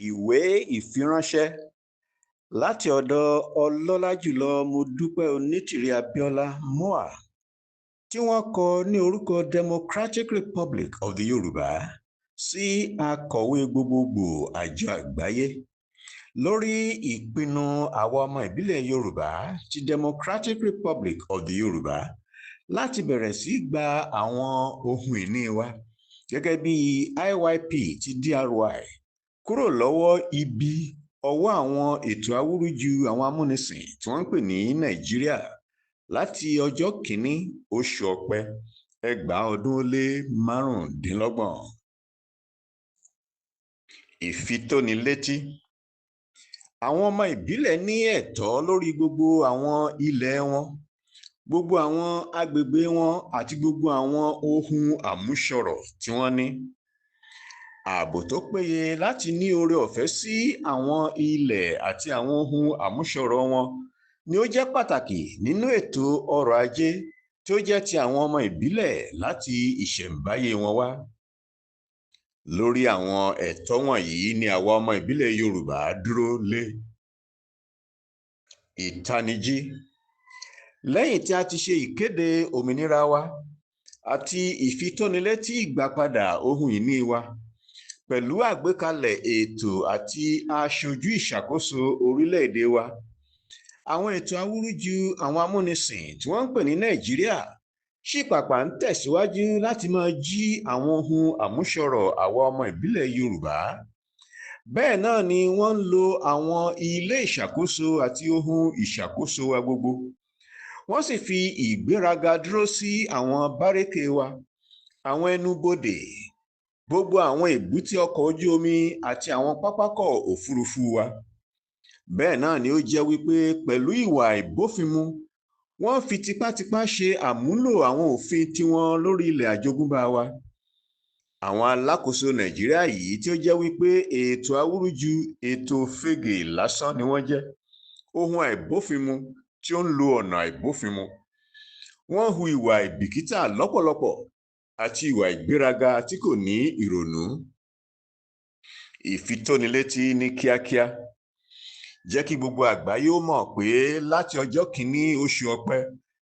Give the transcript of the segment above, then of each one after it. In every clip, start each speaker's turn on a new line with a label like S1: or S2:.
S1: Ìwé ìfiránṣẹ́ láti ọ̀dọ̀ ọlọ́lá jùlọ Modúpẹ́ Onítìrí Abíọ́lá MOA tí wọ́n kọ ní orúkọ Democratic Republic of the Yoruba sí akọ̀wé gbogbogbò àjọ àgbáyé lórí ìpinnu àwa ọmọ ìbílẹ̀ Yorùbá ti Democratic Republic of the Yoruba láti bẹ̀rẹ̀ sí gba àwọn ohun ìní wa gẹ́gẹ́ bí IYP ti D.R.Y kúrò lọ́wọ́ ibi ọwọ́ àwọn ètò awúrúju àwọn amúnisìn tí wọ́n ń pè ní Nàìjíríà láti ọjọ́ kìíní oṣù Ọ̀pẹ 2025. Ìfitónilétí: àwọn ọmọ ìbílẹ̀ ní ẹ̀tọ́ lórí gbogbo àwọn ilẹ̀ wọn, gbogbo àwọn agbègbè wọn àti gbogbo àwọn ohun àmúṣọrọ̀ tí wọ́n ní. Ààbò tó péye láti ní oore ọ̀fẹ́ sí àwọn ilẹ̀ àti àwọn ohun àmúṣọrọ̀ wọn ni ó jẹ́ pàtàkì nínú ètò ọrọ̀ ajé tí ó jẹ́ ti àwọn ọmọ ìbílẹ̀ láti ìṣẹ̀ǹbáyé wọn wá. Lórí àwọn ẹ̀tọ́ wọ̀nyí ni àwa ọmọ ìbílẹ̀ Yorùbá dúró lé. Ìtanijí: lẹ́yìn tí a ti ṣe ìkéde òmìnira wa àti ìfitónilétí ìgbàpadà ohun ìní wa pẹ̀lú àgbékalẹ̀ ètò àti aṣojú ìṣàkóso orílẹ̀-èdè wa, àwọn ètò awúrúju àwọn amúnisìn tí wọ́n ń pè ní Nàìjíríà ṣì pàpà ń tẹ̀síwájú láti máa jí àwọn ohun àmúṣọrọ̀ àwa ọmọ ìbílẹ̀ Yorùbá. Bẹ́ẹ̀ náà ni wọ́n ń lo àwọn ilé ìṣàkóso àti ohun ìṣàkóso wa gbogbo. Wọ́n sì fi ìgbéraga dúró sí àwọn bárékè wa, àwọn ẹnubodè, gbogbo àwọn èbúté ọkọ̀ ojú omi àti àwọn pápákọ̀ òfurufú wa. Bẹ́ẹ̀ náà ni ó jẹ́ wípé pẹ̀lú ìwà ìbófinmu, wọ́n fi tipátipá ṣe àmúlò àwọn òfin tiwọn lórí ilẹ̀ àjogúnbá wa. Àwọn alákòóso Nàìjíríà yìí tí ó jẹ́ wípé ètò awúrúju ètò fege lásán ni wọ́n jẹ́, ohun àìbófinmu tí ó ń lo ọ̀nà àìbófinmu. Wọ́n hu ìwà ìbìkítà lọ́pọ̀lọpọ̀ àti ìwà ìgbéraga tí kò ní ìrònú. Ìfitónilétí ní kíákíá: jẹ́ kí gbogbo àgbáyé ó mọ̀ pé láti ọjọ́ kìíní oṣù Ọ̀pẹ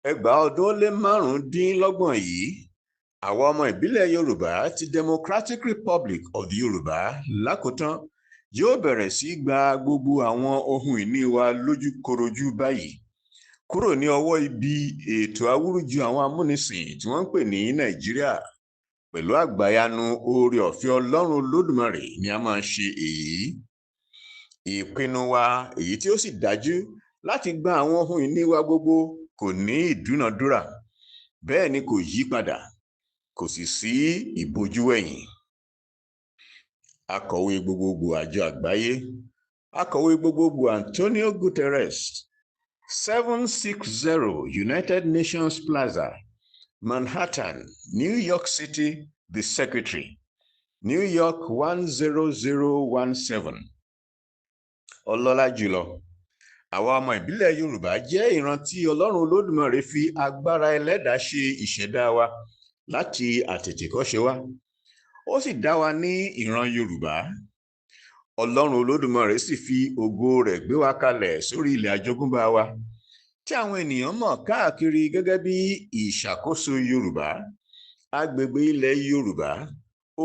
S1: 2025 yìí, àwa ọmọ ìbílẹ̀ Yorùbá ti Democratic Republic of the Yoruba lákòótán yóò bẹ̀rẹ̀ sí gba gbogbo àwọn ohun ìní wa lójúkorojú báyìí kúrò ní ọwọ́ ibi ètò awúrúju àwọn amúnisìn tí wọ́n ń pè ní Nàìjíríà. Pẹ̀lú àgbàyanu oore ọ̀fẹ́ Ọlọ́run Olódùmarè ni a máa ṣe èyí. Ìpinnu wa èyí tí ó sì dájú láti gba àwọn ohun ìní wa gbogbo kò ní ìdúnàdúrà, bẹ́ẹ̀ ni kò yí padà, kò sì sí ìbojúwẹ̀yìn. Akọ̀wé gbogbogbò àjọ àgbáyé, Akọ̀wé gbogbogbò Antonio Guterres, 760 United Nations Plaza, Manhattan, New York City, the Secretary, New York 10017. Ọlọ́lá jùlọ, àwa ọmọ ìbílẹ̀ Yorùbá jẹ́ ìran tí Ọlọ́run Olódùmarè fi agbára ẹlẹ́dàá ṣe ìṣẹ̀dá wa láti àtètèkọ́ṣe wa. Ó sì dá wa ní ìran Yorùbá. Ọlọ́run Olódùmarè sì fi ògo rẹ̀ gbé wa kalẹ̀ sórí ilẹ̀ àjogúnbá wa tí àwọn ènìyàn mọ̀ káàkiri gẹ́gẹ́ bí ìṣàkóso Yorùbá, agbègbè ilẹ̀ Yorùbá,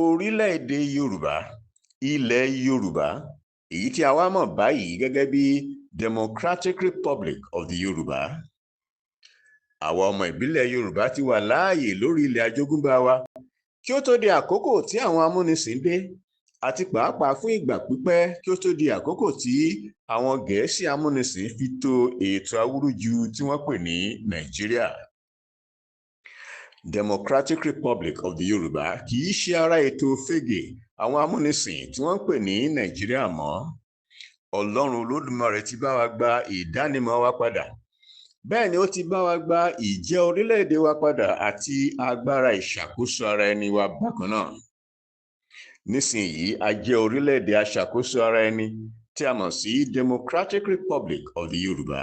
S1: orílẹ̀-èdè Yorùbá, ilẹ̀ Yorùbá, èyí tí a wá mọ̀ báyìí gẹ́gẹ́ bí Democratic Republic of the Yoruba. Àwa ọmọ ìbílẹ̀ Yorùbá ti wà láàyè lórí ilẹ̀ àjogúnbá wa kí ó tó di àkókò tí àwọn amúnisìn dé, àti pàápàá fún ìgbà pípẹ́ kí ó tó di àkókò tí àwọn Gẹ̀ẹ́sì amúnisìn fi tò ètò awúrúju tí wọ́n pè ní Nàìjíríà. Democratic Republic of the Yoruba kì í ṣe ara ètò fege àwọn amúnisìn tí wọ́n pè ní Nàìjíríà mọ́. Ọlọ́run Olódùmarè ti bá wa gba ìdánimọ̀ wa padà. Bẹ́ẹ̀ ni ó ti bá wa gba ìjẹ́ orílẹ̀-èdè wa padà àti agbára ìṣàkóso ara ẹni wa bákan náà. Nísìnyí, a jẹ́ orílẹ̀-èdè aṣàkóso ara ẹni tí a mọ̀ sí Democratic Republic of the Yoruba.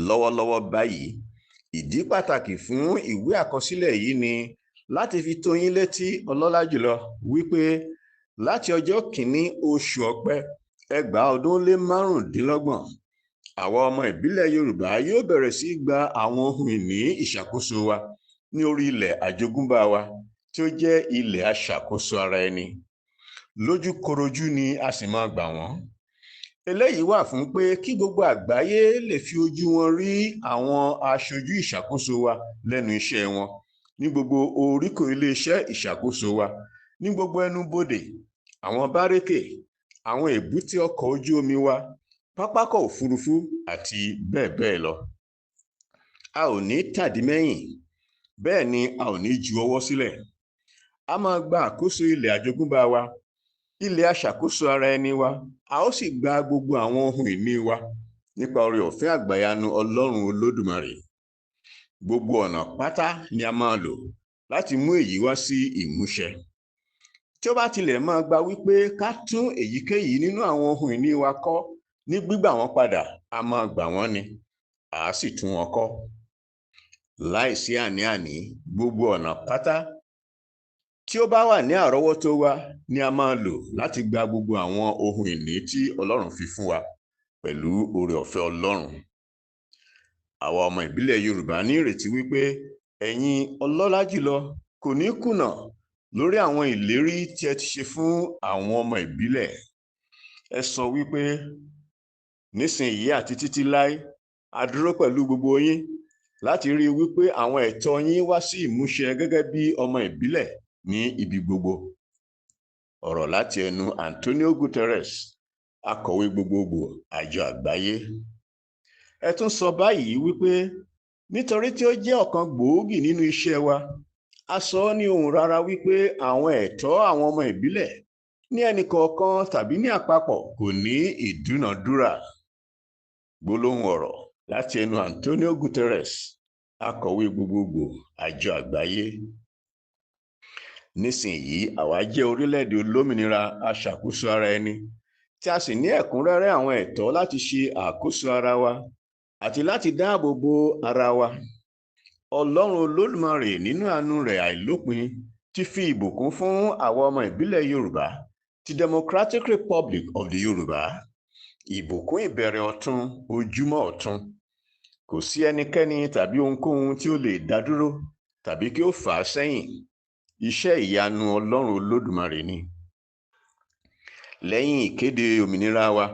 S1: Lọ́wọ́lọ́wọ́ báyìí, ìdí pàtàkì fún ìwé àkọsílẹ̀ yìí ni láti fi tó yín létí, ọlọ́lá jùlọ, wípé láti ọjọ́ kìíní oṣù Ọ̀pẹ 2025, àwa ọmọ ìbílẹ̀ Yorùbá yóò bẹ̀rẹ̀ sí gba àwọn ohun ìní ìṣàkóso wa ní orí ilẹ̀ àjogúnbá wa tí ó jẹ́ ilẹ̀ aṣàkóso ara ẹni. Lójúkorojú ni a sì máa gbà wọ́n. Eléyìí wà fún pé kí gbogbo àgbáyé lè fi ojú wọn rí àwọn aṣojú ìṣàkóso wa lẹ́nu iṣẹ́ wọn ní gbogbo oríkò iléeṣẹ́ ìṣàkóso wa, ní gbogbo ẹnubodè, àwọn bárékè, àwọn èbúté ọkọ̀ ojú omi wa, pápákọ̀ òfurufú àti bẹ́ẹ̀ bẹ́ẹ̀ lọ. A ò ní tàdí mẹ́yìn, bẹ́ẹ̀ ni a ò ní ju ọwọ́ sílẹ̀. A máa gba àkóso ilẹ̀ àjogúnbá wa, ilẹ̀ aṣàkóso ara ẹni wa, a ó sì gba gbogbo àwọn ohun ìní wa nípa oore-ọ̀fẹ́ àgbàyanu Ọlọ́run Olódùmarè. Gbogbo ọ̀nà pátá ni a máa lò láti mú èyí wá sí ìmúṣẹ. Tí ó bá tilẹ̀ máa gba wípé ká tún èyíkéyìí nínú àwọn ohun ìní wa kọ́ ní gbígbà wọ́n padà, a máa gbà wọ́n ni, a sì tún wọn kọ́. Láìsí àní-àní, gbogbo ọ̀nà pátá tí ó bá wà ní àrọ́wọ́tó wa ni a máa lò láti gba gbogbo àwọn ohun ìní tí Ọlọ́run fi fún wa pẹ̀lú oore-ọ̀fẹ́ Ọlọ́run. Àwa ọmọ ìbílẹ̀ Yorùbá ní ìrètí wípé ẹ̀yin ọlọ́lá jùlọ kò ní kùnà lórí àwọn ìlérí tí ẹ ti ṣe fún àwọn ọmọ ìbílẹ̀. Ẹ sọ wípé nísìnyí àti títí láé, a dúró pẹ̀lú gbogbo yín láti rí wípé àwọn ẹ̀tọ́ yín wá sí ìmúṣẹ gẹ́gẹ́ bí ọmọ ìbílẹ̀ ní ibi gbogbo. Ọ̀rọ̀ láti ẹnu Antonio Guterres, akọ̀wé gbogbogbò àjọ àgbáyé. Ẹ tún sọ báyìí wípé nítorí tí ó jẹ́ ọ̀kan gbòógì nínú iṣẹ́ wa, a sọ ní ohùn rara wípé àwọn ẹ̀tọ́ àwọn ọmọ ìbílẹ̀ ní ẹnìkọ̀ọ̀kan tàbí ní àpapọ̀ kò ní ìdúnàdúrà. Gbólóhùn ọ̀rọ̀ láti ẹnu Antonio Guterres, akọ̀wé gbogbogbò àjọ àgbáyé. Nísìnyí, àwa jẹ́ orílẹ̀-èdè olómìnira aṣàkóso ara ẹni tí a sì ní ẹ̀kúnrẹ́rẹ́ àwọn ẹ̀tọ́ láti ṣe àkóso ara wa àti láti dáàbò bo ara wa. Ọlọ́run Olódùmarè nínú àánú rẹ̀ àìlópin ti fi ìbùkún fún àwa ọmọ ìbílẹ̀ Yorùbá ti Democratic Republic of the Yorùbá. Ìbùkún ìbẹ̀rẹ̀ ọ̀tun, ojúmọ́ ọ̀tun. Kò sí ẹnikẹ́ni tàbí ohunkóhun tí ó lè dá dúró tàbí kí ó fà á sẹ́yìn. Iṣẹ́ ìyanu Ọlọ́run Olódùmarè ni. Lẹ́yìn ìkéde òmìnira wa,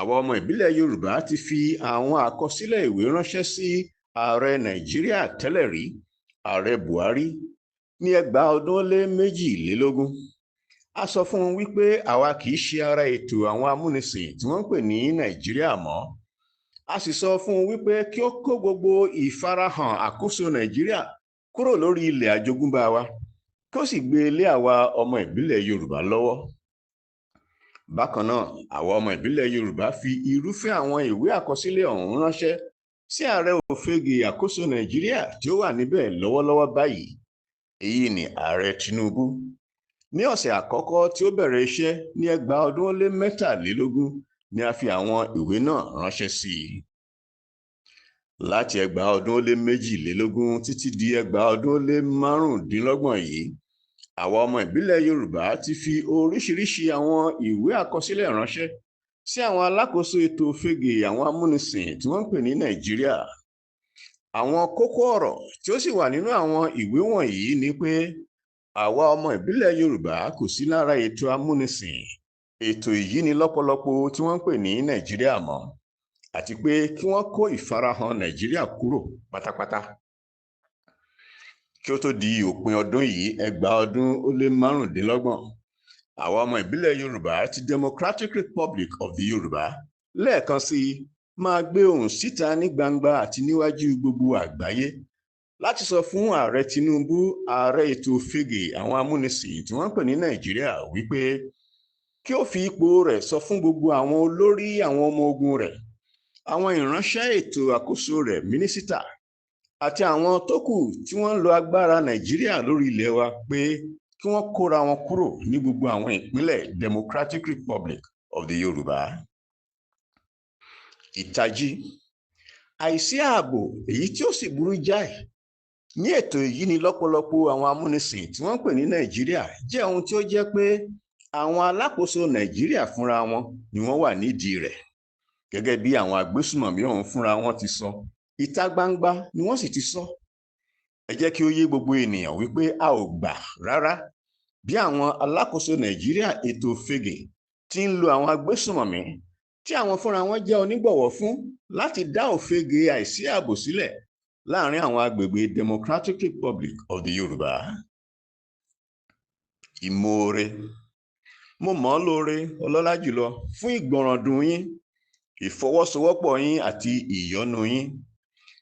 S1: àwa ọmọ ìbílẹ̀ Yorùbá ti fi àwọn àkọsílẹ̀ ìwé ránṣẹ́ sí ààrẹ Nàìjíríà tẹ́lẹ̀ rí, ààrẹ Buhari, ní 2022. A sọ fún un wípé àwa kì í ṣe ara ètò àwọn amúnisìn tí wọ́n ń pè ní Nàìjíríà mọ́. A sì sọ fún un wípé kí ó kó gbogbo ìfarahàn àkóso Nàìjíríà kúrò lórí ilẹ̀ àjogúnbá wa, kí ó sì gbé lé àwa ọmọ ìbílẹ̀ Yorùbá lọ́wọ́. Bákan náà, àwa ọmọ ìbílẹ̀ Yorùbá fi irúfẹ́ àwọn ìwé àkọsílẹ̀ ọ̀hún ránṣẹ́ sí ààrẹ òfegè àkóso Nàìjíríà tí ó wà níbẹ̀ lọ́wọ́lọ́wọ́ báyìí. Èyí ni ààrẹ Tinubu. Ní ọ̀sẹ̀ àkọ́kọ́ tí ó bẹ̀rẹ̀ iṣẹ́ ní 2023 ni a fi àwọn ìwé náà ránṣẹ́ sí i. Láti 2022 títí di 2025 yìí, àwa ọmọ ìbílẹ̀ Yorùbá ti fi oríṣiríṣi àwọn ìwé àkọsílẹ̀ ránṣẹ́ sí àwọn alákòóso ètò òfegè àwọn amúnisìn tí wọ́n ń pè ní Nàìjíríà. Àwọn kókó ọ̀rọ̀ tí ó sì wà nínú àwọn ìwé wọ̀nyí ni pé àwa ọmọ ìbílẹ̀ Yorùbá kò sí lára ètò amúnisìn, ètò ìyínilọ́pọlọpọ̀ tí wọ́n ń pè ní Nàìjíríà mọ́, àti pé kí wọ́n kó ìfarahàn Nàìjíríà kúrò pátápátá. Kí ó tó di òpin ọdún yìí 2025, àwa ọmọ ìbílẹ̀ Yorùbá ti Democratic Republic of the Yorùbá lẹ́ẹ̀kan sí máa gbé ohùn síta ní gbangba àti níwájú gbogbo àgbáyé láti sọ fún ààrẹ Tinubu, ààrẹ ètò òfegè àwọn amúnisìn tí wọ́n ń pè ní Nàìjíríà, wípé kí ó fi ipò rẹ̀ sọ fún gbogbo àwọn olórí àwọn ọmọ ogun rẹ̀, àwọn ìránṣẹ́ ètò àkóso rẹ̀, mínísítà, àti àwọn tó kù tí wọ́n ń lo agbára Nàìjíríà lórí ilẹ̀ wa pé kí wọ́n kóra wọn kúrò ní gbogbo àwọn ìpínlẹ̀ Democratic Republic of the Yorùbá. Ìtají, àìsí ààbò èyí tí ó sì burú jáì ní ètò ìyínilọ́pọlọpọ̀ àwọn amúnisìn tí wọ́n ń pè ní Nàìjíríà jẹ́ ohun tí ó jẹ́ pé àwọn alákòóso Nàìjíríà fúnra wọn ni wọ́n wà nídìí rẹ̀, gẹ́gẹ́ bí àwọn agbésùmọ̀mí ọ̀hún fúnra wọn ti sọ. Ìta gbangba ni wọ́n sì ti sọ. Ẹ jẹ́ kí ó yé gbogbo ènìyàn wípé a ò gbà rárá bí àwọn alákòóso Nàìjíríà ètò òfegè ti ń lo àwọn agbésùmọ̀mí tí àwọn fúnra wọn jẹ́ onígbọ̀wọ́ fún láti dá òfegè àìsí ààbò sílẹ̀ láàrin àwọn agbègbè Democratic Republic of the Yoruba. Ìmoore. Mo mọ̀ ọ́ lóore ọlọ́lá jùlọ fún ìgbọràndùn yín, ìfọwọ́sowọ́pọ̀ yín àti ìyọ́nú yín.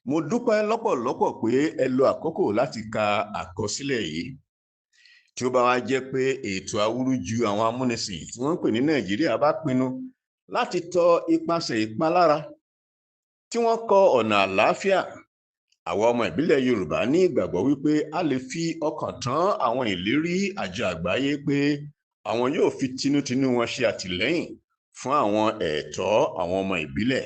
S1: Mo dúpẹ́ lọ́pọ̀lọpọ̀ pé ẹ lo àkókò láti ka àkọsílẹ̀ yìí. Tí ó bá wá jẹ́ pé ètò awúrúju àwọn amúnisìn tí wọ́n ń pè ní Nàìjíríà bá pinnu láti tọ ipasẹ̀ ìpalára tí wọ́n kọ ọ̀nà àlàáfíà, àwa ọmọ ìbílẹ̀ Yorùbá ní ìgbàgbọ́ wípé a lè fi ọkàn tán àwọn ìlérí àjọ àgbáyé pé àwọn yóò fi tinútinú wọn ṣe àtìlẹ́yìn fún àwọn ẹ̀tọ́ àwọn ọmọ ìbílẹ̀,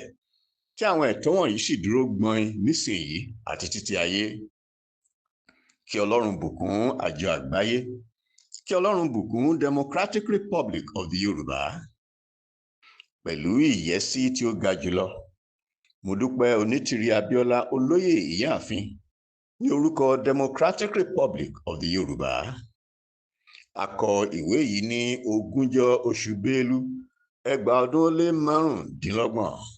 S1: tí àwọn ẹ̀tọ́ wọ̀nyí sì dúró gbọ̀n nísìnyí àti títí ayé. Kí Ọlọ́run bùkún àjọ àgbáyé, kí Ọlọ́run bùkún Democratic Republic of the Yoruba. Pẹ̀lú ìyẹ́sí tí ó ga jùlọ, mo dúpẹ́ Onítìrí Abíọ́lá Olóyè Ìyáàfin ní orúkọ Democratic Republic of the Yoruba. A kọ ìwé yìí ní 20 oṣù Bélú 2025.